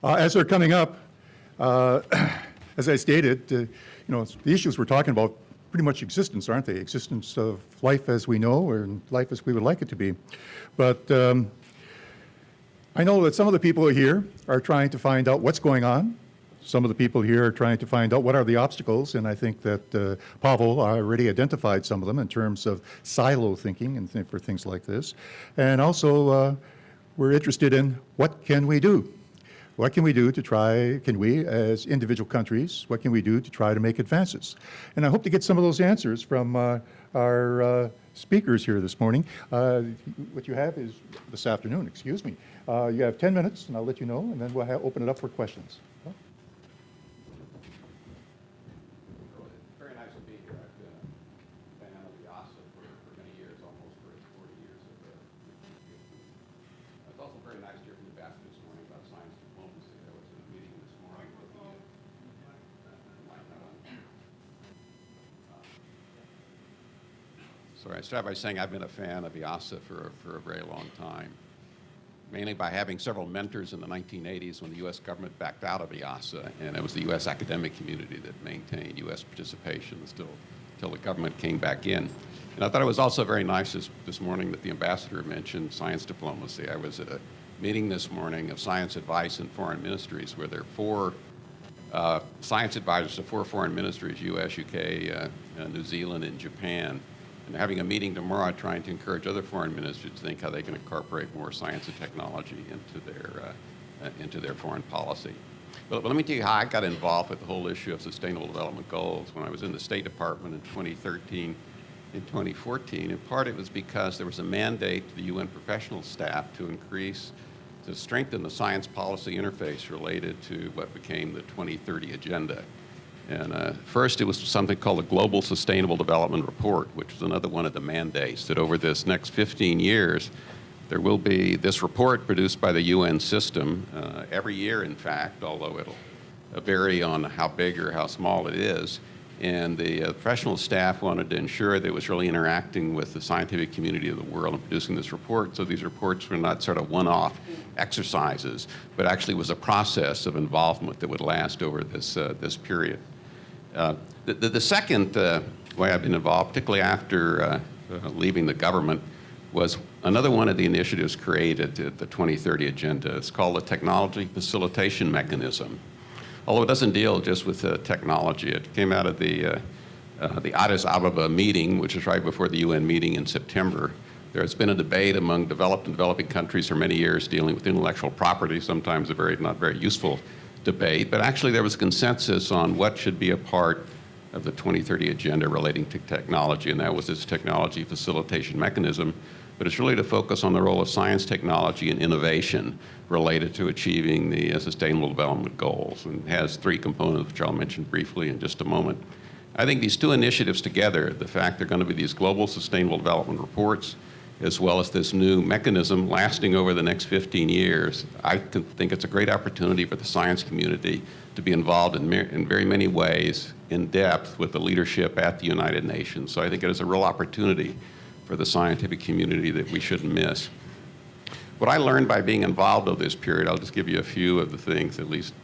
As they're coming up, as I stated, the issues we're talking about pretty much existence, aren't they? Existence of life as we know, or life as we would like it to be. But I know that some of the people here are trying to find out what's going on. Some of the people here are trying to find out what are the obstacles, and I think that Pavel already identified some of them in terms of silo thinking and for things like this. And also, we're interested in what can we do? What can we do to try, can we as individual countries, what can we do to try to make advances? And I hope to get some of those answers from our speakers here this morning. What you have is, this afternoon, excuse me. You have 10 minutes, and I'll let you know, and then we'll open it up for questions. Very nice to be here. I've been a fan of the IIASA for many years, almost for 40 years. It's also very nice to hear from the ambassador this morning about science diplomacy. I was in a meeting this morning with the Sorry, I started by saying I've been a fan of IIASA for a very long time, mainly by having several mentors in the 1980s when the U.S. government backed out of IIASA, and it was the U.S. academic community that maintained U.S. participation until the government came back in. And I thought it was also very nice this morning that the ambassador mentioned science diplomacy. I was at a meeting this morning of science advice in foreign ministries where there are 4 science advisors to 4 foreign ministries, U.S., UK, New Zealand, and Japan. And they're having a meeting tomorrow trying to encourage other foreign ministers to think how they can incorporate more science and technology into their foreign policy. But let me tell you how I got involved with the whole issue of Sustainable Development Goals when I was in the State Department in 2013 and 2014. In part, it was because there was a mandate to the UN professional staff to strengthen the science policy interface related to what became the 2030 Agenda. And first, it was something called the Global Sustainable Development Report, which was another one of the mandates that over this next 15 years, there will be this report produced by the UN system every year, in fact, although it'll vary on how big or how small it is. And the professional staff wanted to ensure that it was really interacting with the scientific community of the world in producing this report, so these reports were not sort of one-off exercises, but actually was a process of involvement that would last over this period. The second way I've been involved, particularly after leaving the government, was another one of the initiatives created at the 2030 Agenda. It's called the Technology Facilitation Mechanism. Although it doesn't deal just with technology, it came out of the Addis Ababa meeting, which is right before the UN meeting in September. There has been a debate among developed and developing countries for many years dealing with intellectual property, sometimes a not very useful debate, but actually there was a consensus on what should be a part of the 2030 Agenda relating to technology, and that was this technology facilitation mechanism. But it's really to focus on the role of science, technology, and innovation related to achieving the Sustainable Development Goals, and has 3 components, which I'll mention briefly in just a moment. I think these 2 initiatives together, the fact they're going to be these global sustainable development reports, as well as this new mechanism lasting over the next 15 years, I think it's a great opportunity for the science community to be involved in very many ways, in depth, with the leadership at the United Nations. So I think it is a real opportunity for the scientific community that we shouldn't miss. What I learned by being involved over this period, I'll just give you a few of the things, at least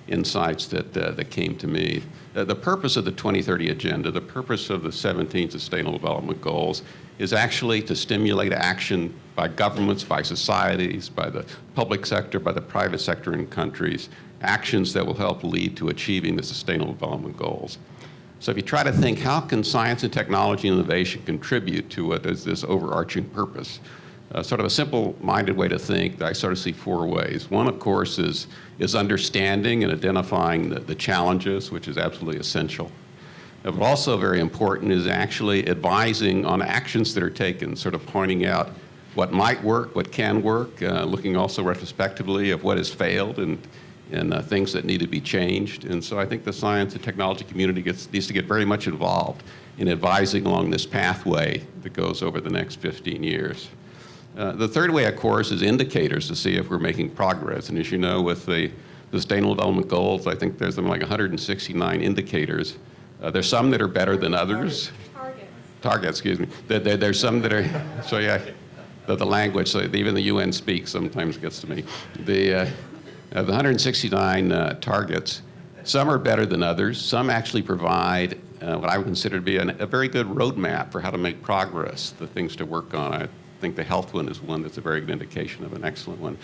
insights that came to me. The purpose of the 2030 Agenda, the purpose of the 17 Sustainable Development Goals, is actually to stimulate action by governments, by societies, by the public sector, by the private sector in countries, actions that will help lead to achieving the Sustainable Development Goals. So if you try to think, how can science and technology and innovation contribute to what is this overarching purpose? Sort of a simple-minded way to think, I sort of see 4 ways. One, of course, is understanding and identifying the challenges, which is absolutely essential. But also very important is actually advising on actions that are taken, sort of pointing out what might work, what can work, looking also retrospectively of what has failed and things that need to be changed. And so I think the science and technology community needs to get very much involved in advising along this pathway that goes over the next 15 years. The third way, of course, is indicators to see if we're making progress. And as you know, with the Sustainable Development Goals, I think there's something like 169 indicators. There's some that are better than others. Targets, excuse me. There's some that are, so yeah, the language, so even the UN speak sometimes gets to me. The 169 targets, some are better than others. Some actually provide what I would consider to be a very good roadmap for how to make progress, the things to work on. I think the health one is one that's a very good indication of an excellent one.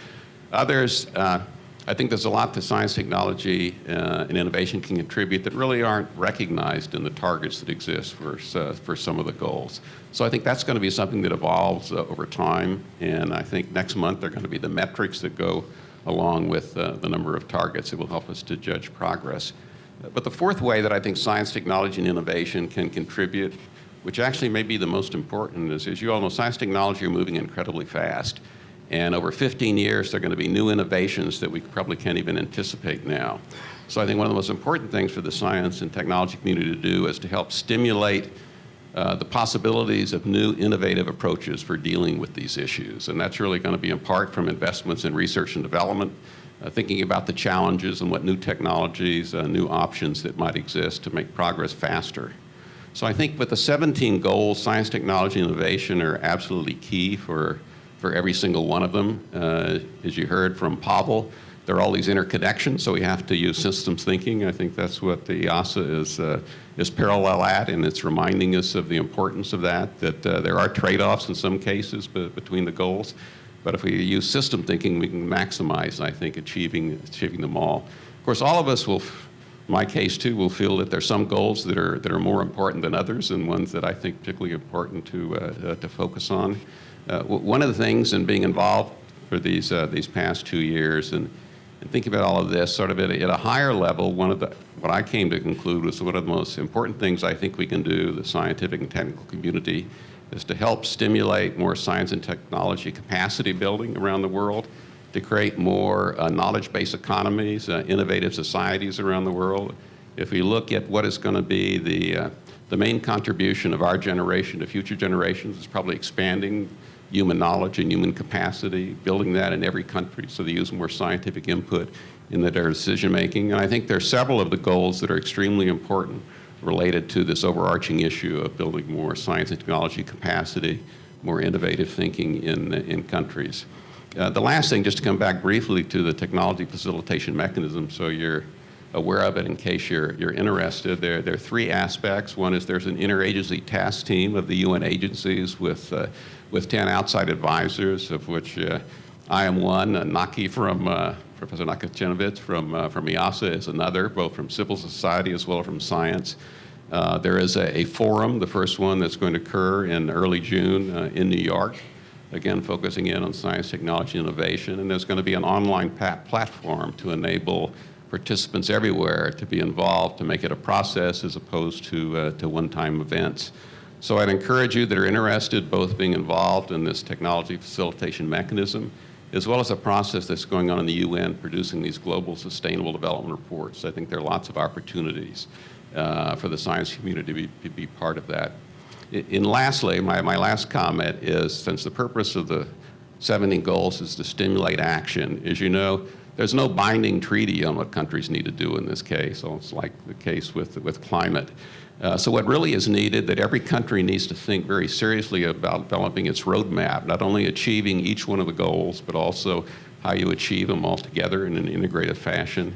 Others, I think there's a lot that science, technology, and innovation can contribute that really aren't recognized in the targets that exist for some of the goals. So I think that's going to be something that evolves over time, and I think next month they're going to be the metrics that go along with the number of targets that will help us to judge progress. But the fourth way that I think science, technology, and innovation can contribute, which actually may be the most important, is, as you all know, science, technology are moving incredibly fast. And over 15 years, there are going to be new innovations that we probably can't even anticipate now. So I think one of the most important things for the science and technology community to do is to help stimulate the possibilities of new innovative approaches for dealing with these issues. And that's really going to be in part from investments in research and development, thinking about the challenges and what new technologies, new options that might exist to make progress faster. So I think with the 17 goals, science, technology, and innovation are absolutely key for every single one of them. As you heard from Pavel, there are all these interconnections, so we have to use systems thinking. I think that's what the IIASA is parallel at, and it's reminding us of the importance of that there are trade-offs in some cases between the goals. But if we use system thinking, we can maximize, I think, achieving them all. Of course, all of us will, in my case too, will feel that there's some goals that are more important than others, and ones that I think particularly important to focus on. One of the things in being involved for these past 2 years and thinking about all of this sort of at a higher level, what I came to conclude was one of the most important things I think we can do, the scientific and technical community, is to help stimulate more science and technology capacity building around the world, to create more knowledge-based economies, innovative societies around the world. If we look at what is going to be the main contribution of our generation to future generations, is probably expanding human knowledge and human capacity, building that in every country so they use more scientific input in their decision making. And I think there are several of the goals that are extremely important related to this overarching issue of building more science and technology capacity, more innovative thinking in countries. The last thing, just to come back briefly to the technology facilitation mechanism, so you're aware of it in case you're interested. There are 3 aspects. One is there's an interagency task team of the UN agencies with 10 outside advisors, of which I am one. Professor Nakachenovitz from IIASA is another, both from civil society as well as from science. There is a forum, the first one that's going to occur in early June in New York, again focusing in on science, technology, innovation. And there's going to be an online platform to enable participants everywhere to be involved, to make it a process as opposed to one-time events. So I'd encourage you that are interested both being involved in this technology facilitation mechanism, as well as a process that's going on in the UN producing these global sustainable development reports. I think there are lots of opportunities for the science community to be part of that. And lastly, my last comment is, since the purpose of the 17 goals is to stimulate action, as you know, there's no binding treaty on what countries need to do in this case. So it's like the case with climate. So what really is needed, that every country needs to think very seriously about developing its roadmap, not only achieving each one of the goals, but also how you achieve them all together in an integrated fashion.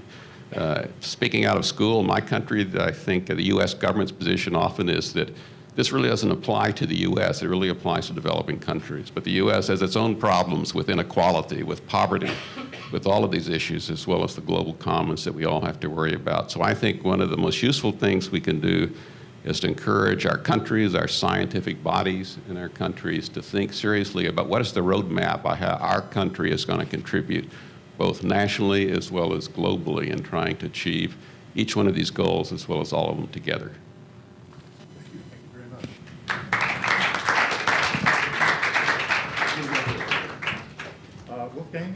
Speaking out of school, my country, I think the U.S. government's position often is that this really doesn't apply to the U.S., it really applies to developing countries. But the U.S. has its own problems with inequality, with poverty, with all of these issues, as well as the global commons that we all have to worry about. So I think one of the most useful things we can do is to encourage our countries, our scientific bodies in our countries to think seriously about what is the roadmap by how our country is going to contribute, both nationally as well as globally, in trying to achieve each one of these goals as well as all of them together. Wolfgang,